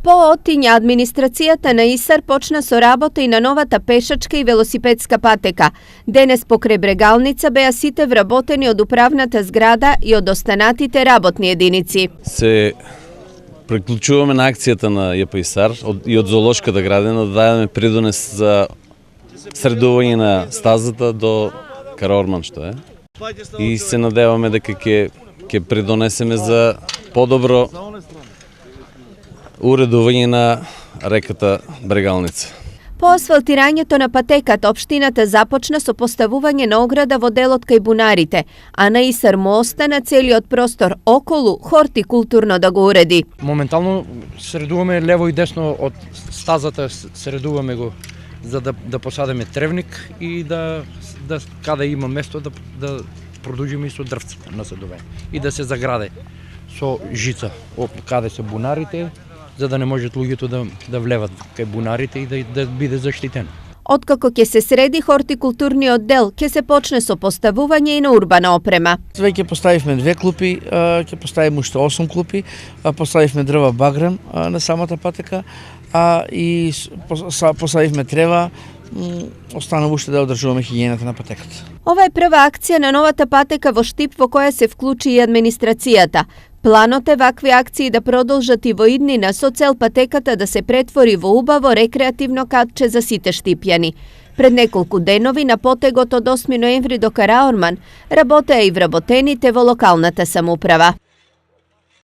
По отиња администрацијата на Исар почна со работа и на новата пешачка и велосипедска патека. Денес покрај Брегалница беа сите вработени од управната зграда и од останатите работни единици. Се приклучуваме на акцијата на ЈП Исар и од зоолошката градина да дадеме придонес за средување на стазата до Караорман што е. И се надеваме дека ќе придонесеме за подобро уредување на реката Брегалница. По асфалтирањето на патеката, општината започна со поставување на ограда во делот кај бунарите, а на Исар му остана целиот простор околу хортикултурно да го уреди. Моментално средуваме лево и десно од стазата, средуваме го за да посадиме тревник и да каде има место да продолжиме и со дрвца насадување и да се заграде со жица каде се бунарите, за да не можат луѓето да влеват кај бунарите и да биде заштитено. Откако ќе се среди хортикултурниот дел, ќе се почне со поставување и на урбана опрема. Веќе поставивме 2 клупи, ќе поставиме уште 8 клупи, поставивме дрва багрем на самата патека, и поставивме трева, останува уште да одржуваме хигиената на патеката. Ова е прва акција на новата патека во Штип во која се вклучи и администрацијата. Планот е вакви акции да продолжат и во иднина со цел патеката да се претвори во убаво рекреативно катче за сите штипјани. Пред неколку денови на потегот од 8 ноември до Караорман работеа и вработените во локалната самоуправа.